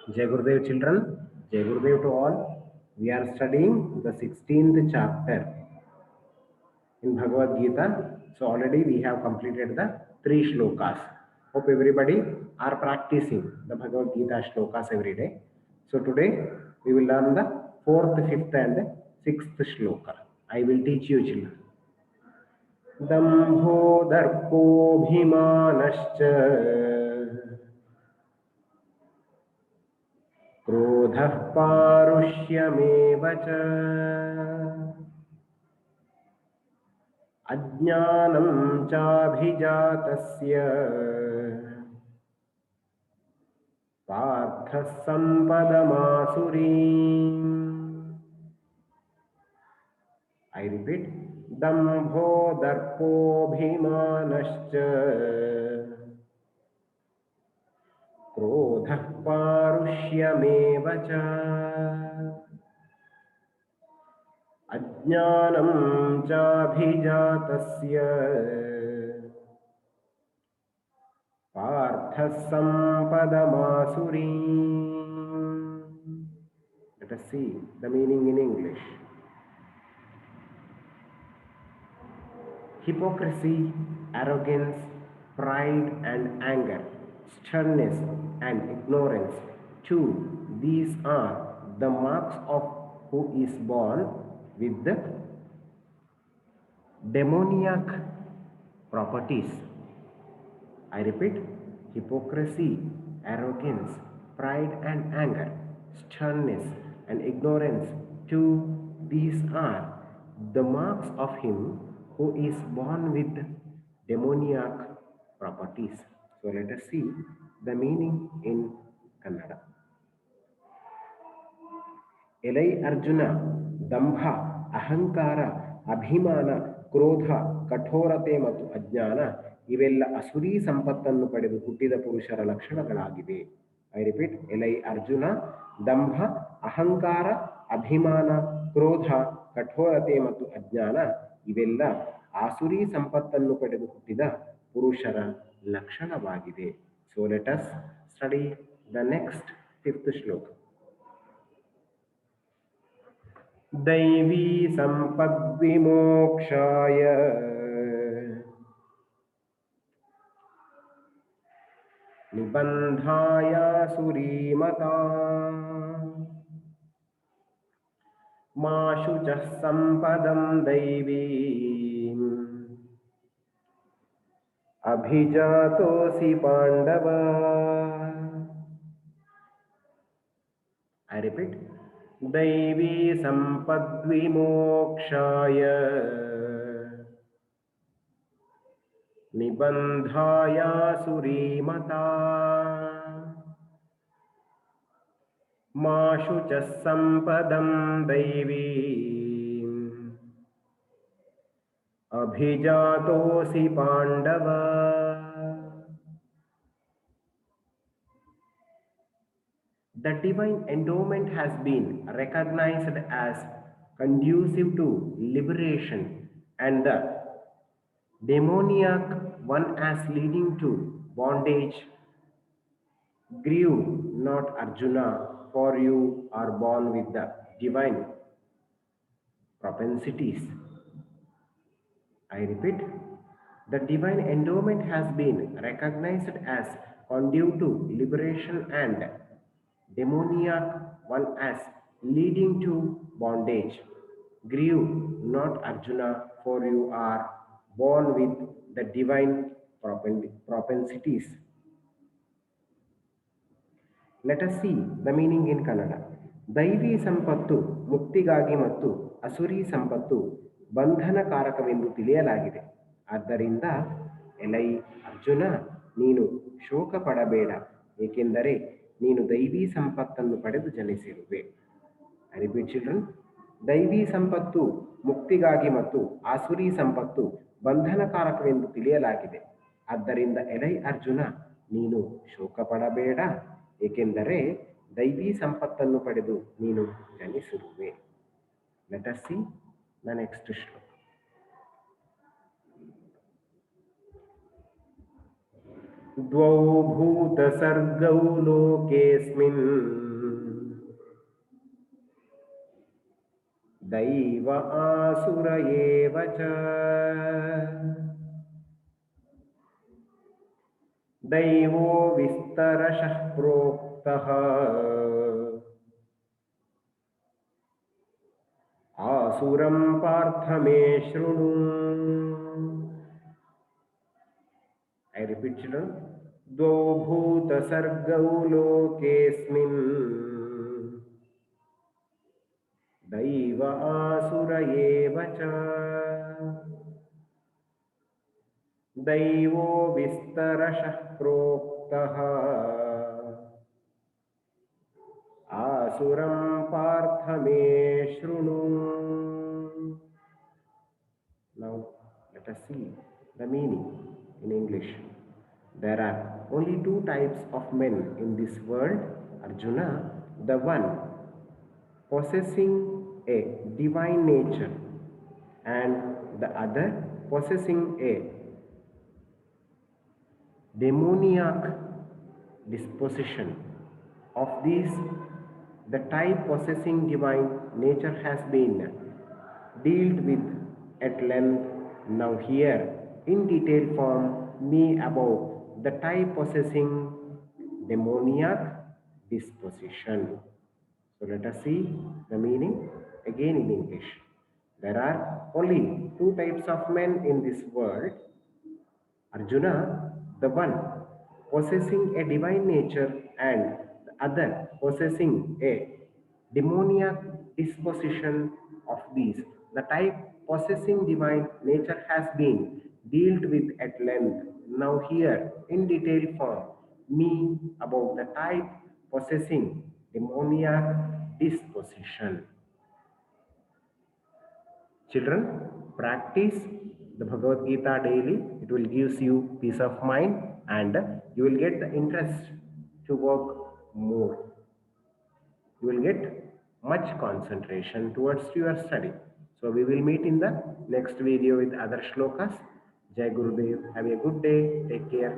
Jai Gurudev children, Jai Gurudev to all. We are studying the 16th chapter in Bhagavad Gita. So already we have completed the 3 shlokas. Hope everybody are practicing the Bhagavad Gita shlokas every day. So today we will learn the 4th, 5th and 6th shloka. I will teach you children. दम्भो दर्पोऽभिमानश्च क्रोधः पारुष्यमेव च अज्ञानं चाभिजातस्य पार्थः सम्पदमासुरीम्. I repeat, दम्भो दर्पोऽभिमानश्च क्रोधः पारुष्यमेव च अज्ञानं चाभिजातस्य पार्थः सम्पदमासुरीम्. Let us see the meaning in English. Hypocrisy, arrogance, pride and anger, sternness and ignorance. 2. These are the marks of who is born with the demoniac properties. I repeat, hypocrisy, arrogance, pride and anger, sternness and ignorance. 2. These are the marks of him who is born with demoniac properties. So let us see the meaning in Kannada. ಎಲೈ ಅರ್ಜುನ, ದಂಭ, ಅಹಂಕಾರ, ಅಭಿಮಾನ, ಕ್ರೋಧ, ಕಠೋರತೆ ಮತ್ತು ಅಜ್ಞಾನ ಇವೆಲ್ಲ ಅಸುರೀ ಸಂಪತ್ತನ್ನು ಪಡೆದು ಹುಟ್ಟಿದ ಪುರುಷರ ಲಕ್ಷಣಗಳಾಗಿವೆ. ಐ ರಿಪೀಟ್, ಎಲೈ ಅರ್ಜುನ, ದಂಭ, ಅಹಂಕಾರ, ಅಭಿಮಾನ, ಕ್ರೋಧ, ಕಠೋರತೆ ಮತ್ತು ಅಜ್ಞಾನ ಇವೆಲ್ಲ ಆಸುರಿ ಸಂಪತ್ತನ್ನು ಪಡೆದು ಹುಟ್ಟಿದ ಪುರುಷರ ಲಕ್ಷಣವಾಗಿದೆ. So let us study the next 5th ಶ್ಲೋಕ. दैवी संपद्विमोक्षाय निबन्धाय सुरीमता मा शुचः संपदं दैवीम् अभिजातोऽसि पाण्डव. I repeat, दैवी संपद्विमोक्षाय निबन्धाय सुरीमता मा शुचः संपदं दैवीम् अभिजातोऽसि Pandava. The divine endowment has been recognized as conducive to liberation and the demoniac one as leading to bondage. Grieve not, Arjuna, for you are born with the divine propensities. I repeat, the divine endowment has been recognized as conducive to liberation and demoniac one as leading to bondage. Grieve not, Arjuna, for you are born with the divine propensities. Let us see the meaning in Kannada. ದೈವಿ ಸಂಪತ್ತು ಮುಕ್ತಿಗಾಗಿ ಮತ್ತು ಅಸುರಿ ಸಂಪತ್ತು ಬಂಧನಕಾರಕವೆಂದು ತಿಳಿಯಲಾಗಿದೆ. ಆದ್ದರಿಂದ ಎಲೈ ಅರ್ಜುನ, ನೀನು ಶೋಕ ಪಡಬೇಡ, ಏಕೆಂದರೆ ನೀನು ದೈವಿ ಸಂಪತ್ತನ್ನು ಪಡೆದು ಜನಿಸಿರುವೆ. ಐ ರಿಪೀಟ್ ಚಿಲ್ಡ್ರನ್, ದೈವಿ ಸಂಪತ್ತು ಮುಕ್ತಿಗಾಗಿ ಮತ್ತು ಆಸುರಿ ಸಂಪತ್ತು ಬಂಧನಕಾರಕವೆಂದು ತಿಳಿಯಲಾಗಿದೆ. ಆದ್ದರಿಂದ ಎಲೈ ಅರ್ಜುನ, ನೀನು ಶೋಕ ಪಡಬೇಡ, ಏಕೆಂದರೆ ದೈವಿ ಸಂಪತ್ತನ್ನು ಪಡೆದು ನೀನು ಜನಿಸಿರುವೆ. Let us see the next shloka. द्वौ भूतसर्गौ लोकेऽस्मिन् दैव आसुर एव च। दैवो विस्तरशः प्रोक्तः आसुरं पार्थ मे शृणु। I repeat, children. द्वौ भूतसर्गौ लोकेऽस्मिन् दैव आसुर एव च। दैवो विस्तरशः प्रोक्तः आसुरं पार्थ मे शृणु। Now let us see the meaning in English. There are only two types of men in this world, Arjuna. The one possessing a divine nature and the other possessing a demoniac disposition. Of these, the type possessing divine nature has been dealt with at length. Now here in detailed form me about the type possessing demoniac disposition. So let us see the meaning again in English. There are only two types of men in this world. Arjuna, the one possessing a divine nature and the other possessing a demoniac disposition. Of these, the type possessing divine nature has been dealt with at length. Now here in detailed form me about the type possessing demoniac disposition. Children, practice the Bhagavad Gita daily. It will gives you peace of mind and you will get the interest to work more. You will get much concentration towards your study. So we will meet in the next video with other shlokas. Jai Gurudev. Have a good day. Take care.